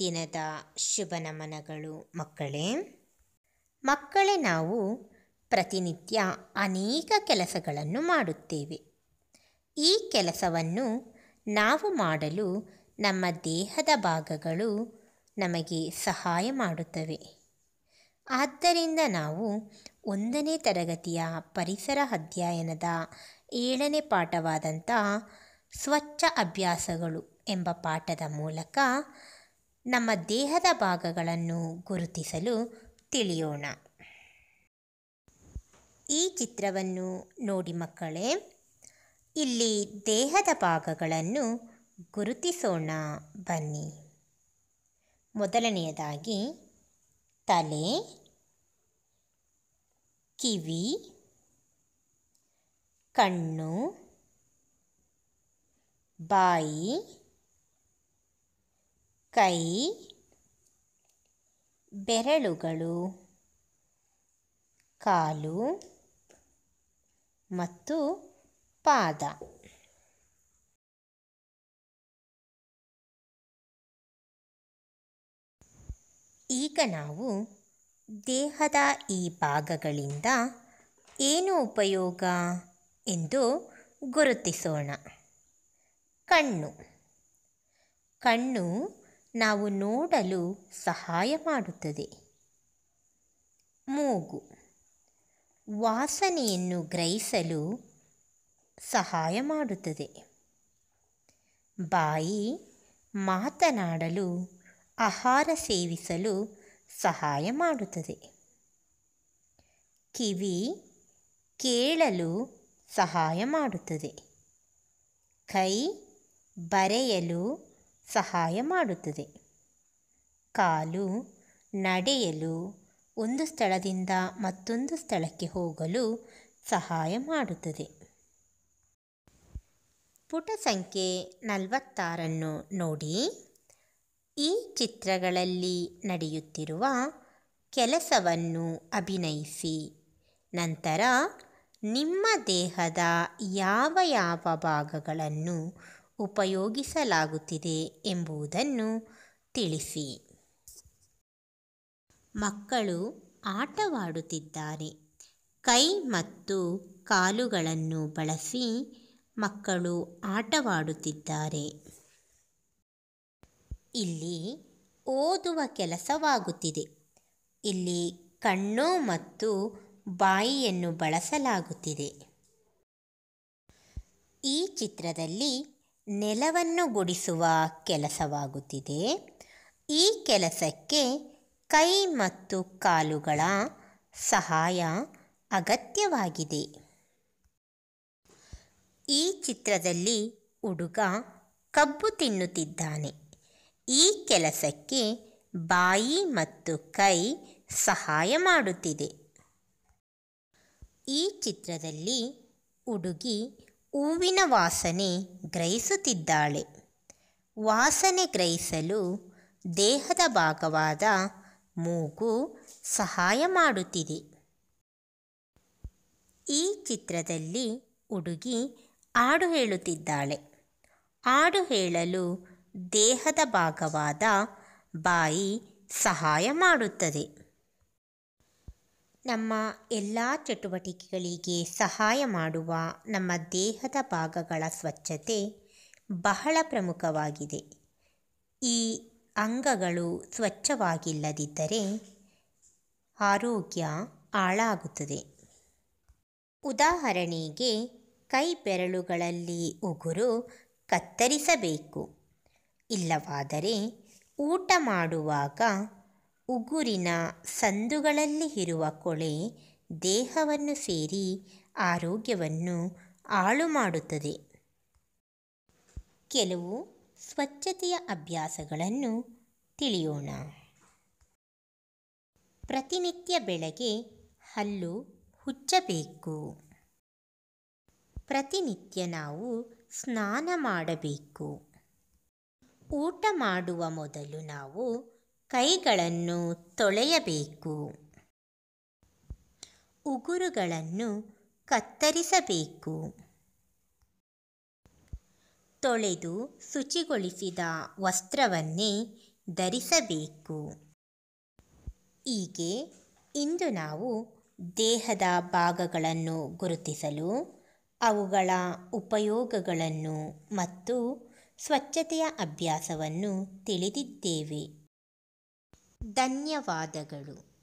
ದಿನದ ಶುಭ ನಮನಗಳು ಮಕ್ಕಳೇ, ನಾವು ಪ್ರತಿನಿತ್ಯ ಅನೇಕ ಕೆಲಸಗಳನ್ನು ಮಾಡುತ್ತೇವೆ. ಈ ಕೆಲಸವನ್ನು ನಾವು ಮಾಡಲು ನಮ್ಮ ದೇಹದ ಭಾಗಗಳು ನಮಗೆ ಸಹಾಯ ಮಾಡುತ್ತವೆ. ಆದ್ದರಿಂದ ನಾವು 1ನೇ ತರಗತಿಯ ಪರಿಸರ ಅಧ್ಯಯನದ 7ನೇ ಪಾಠವಾದಂಥ ಸ್ವಚ್ಛ ಅಭ್ಯಾಸಗಳು ಎಂಬ ಪಾಠದ ಮೂಲಕ ನಮ್ಮ ದೇಹದ ಭಾಗಗಳನ್ನು ಗುರುತಿಸಲು ತಿಳಿಯೋಣ. ಈ ಚಿತ್ರವನ್ನು ನೋಡಿ ಮಕ್ಕಳೇ, ಇಲ್ಲಿ ದೇಹದ ಭಾಗಗಳನ್ನು ಗುರುತಿಸೋಣ ಬನ್ನಿ. ಮೊದಲನೆಯದಾಗಿ ತಲೆ, ಕಿವಿ, ಕಣ್ಣು, ಬಾಯಿ, ಕೈ, ಬೆರಳುಗಳು, ಕಾಲು ಮತ್ತು ಪಾದ. ಈಗ ನಾವು ದೇಹದ ಈ ಭಾಗಗಳಿಂದ ಏನು ಉಪಯೋಗ ಎಂದು ಗುರುತಿಸೋಣ. ಕಣ್ಣು ನಾವು ನೋಡಲು ಸಹಾಯ ಮಾಡುತ್ತದೆ. ಮೂಗು ವಾಸನೆಯನ್ನು ಗ್ರಹಿಸಲು ಸಹಾಯ ಮಾಡುತ್ತದೆ. ಬಾಯಿ ಮಾತನಾಡಲು, ಆಹಾರ ಸೇವಿಸಲು ಸಹಾಯ ಮಾಡುತ್ತದೆ. ಕಿವಿ ಕೇಳಲು ಸಹಾಯ ಮಾಡುತ್ತದೆ. ಕೈ ಬರೆಯಲು ಸಹಾಯ ಮಾಡುತ್ತದೆ. ಕಾಲು ನಡೆಯಲು, ಒಂದು ಸ್ಥಳದಿಂದ ಮತ್ತೊಂದು ಸ್ಥಳಕ್ಕೆ ಹೋಗಲು ಸಹಾಯ ಮಾಡುತ್ತದೆ. ಪುಟ ಸಂಖ್ಯೆ 46 ನೋಡಿ. ಈ ಚಿತ್ರಗಳಲ್ಲಿ ನಡೆಯುತ್ತಿರುವ ಕೆಲಸವನ್ನು ಅಭಿನಯಿಸಿ. ನಂತರ ನಿಮ್ಮ ದೇಹದ ಯಾವ ಭಾಗಗಳನ್ನು ಉಪಯೋಗಿಸಲಾಗುತ್ತಿದೆ ಎಂಬುದನ್ನು ತಿಳಿಸಿ. ಮಕ್ಕಳು ಆಟವಾಡುತ್ತಿದ್ದಾರೆ. ಕೈ ಮತ್ತು ಕಾಲುಗಳನ್ನು ಬಳಸಿ ಮಕ್ಕಳು ಆಟವಾಡುತ್ತಿದ್ದಾರೆ. ಇಲ್ಲಿ ಓದುವ ಕೆಲಸವಾಗುತ್ತಿದೆ. ಇಲ್ಲಿ ಕಣ್ಣು ಮತ್ತು ಬಾಯಿಯನ್ನು ಬಳಸಲಾಗುತ್ತಿದೆ. ಈ ಚಿತ್ರದಲ್ಲಿ ನೆಲವನ್ನು ಗುಡಿಸುವ ಕೆಲಸವಾಗುತ್ತಿದೆ. ಈ ಕೆಲಸಕ್ಕೆ ಕೈ ಮತ್ತು ಕಾಲುಗಳ ಸಹಾಯ ಅಗತ್ಯವಾಗಿದೆ. ಈ ಚಿತ್ರದಲ್ಲಿ ಹುಡುಗ ಕಬ್ಬು ತಿನ್ನುತ್ತಿದ್ದಾನೆ. ಈ ಕೆಲಸಕ್ಕೆ ಬಾಯಿ ಮತ್ತು ಕೈ ಸಹಾಯ ಮಾಡುತ್ತಿದೆ. ಈ ಚಿತ್ರದಲ್ಲಿ ಹುಡುಗಿ ಹೂವಿನ ವಾಸನೆ ಗ್ರಹಿಸುತ್ತಿದ್ದಾಳೆ. ವಾಸನೆ ಗ್ರಹಿಸಲು ದೇಹದ ಭಾಗವಾದ ಮೂಗು ಸಹಾಯ ಮಾಡುತ್ತಿದೆ. ಈ ಚಿತ್ರದಲ್ಲಿ ಹುಡುಗಿ ಹಾಡು ಹೇಳುತ್ತಿದ್ದಾಳೆ. ಹಾಡು ಹೇಳಲು ದೇಹದ ಭಾಗವಾದ ಬಾಯಿ ಸಹಾಯ ಮಾಡುತ್ತದೆ. ನಮ್ಮ ಎಲ್ಲ ಚಟುವಟಿಕೆಗಳಿಗೆ ಸಹಾಯ ಮಾಡುವ ನಮ್ಮ ದೇಹದ ಭಾಗಗಳ ಸ್ವಚ್ಛತೆ ಬಹಳ ಪ್ರಮುಖವಾಗಿದೆ. ಈ ಅಂಗಗಳು ಸ್ವಚ್ಛವಾಗಿಲ್ಲದಿದ್ದರೆ ಆರೋಗ್ಯ ಹಾಳಾಗುತ್ತದೆ. ಉದಾಹರಣೆಗೆ ಕೈ ಬೆರಳುಗಳಲ್ಲಿ ಉಗುರು ಕತ್ತರಿಸಬೇಕು. ಇಲ್ಲವಾದರೆ ಊಟ ಮಾಡುವಾಗ ಉಗುರಿನ ಸಂದುಗಳಲ್ಲಿ ಇರುವ ಕೊಳೆ ದೇಹವನ್ನು ಸೇರಿ ಆರೋಗ್ಯವನ್ನು ಹಾಳು ಮಾಡುತ್ತದೆ. ಕೆಲವು ಸ್ವಚ್ಛತೆಯ ಅಭ್ಯಾಸಗಳನ್ನು ತಿಳಿಯೋಣ. ಪ್ರತಿನಿತ್ಯ ಬೆಳಗ್ಗೆ ಹಲ್ಲು ಉಜ್ಜಬೇಕು. ಪ್ರತಿನಿತ್ಯ ನಾವು ಸ್ನಾನ ಮಾಡಬೇಕು. ಊಟ ಮಾಡುವ ಮೊದಲು ನಾವು ಕೈಗಳನ್ನು ತೊಳೆಯಬೇಕು. ಉಗುರುಗಳನ್ನು ಕತ್ತರಿಸಬೇಕು. ತೊಳೆದು ಶುಚಿಗೊಳಿಸಿದ ವಸ್ತ್ರವನ್ನೇ ಧರಿಸಬೇಕು. ಹೀಗೆ ಇಂದು ನಾವು ದೇಹದ ಭಾಗಗಳನ್ನು ಗುರುತಿಸಲು, ಅವುಗಳ ಉಪಯೋಗಗಳನ್ನು ಮತ್ತು ಸ್ವಚ್ಛತೆಯ ಅಭ್ಯಾಸವನ್ನು ತಿಳಿದಿದ್ದೇವೆ. ಧನ್ಯವಾದಗಳು.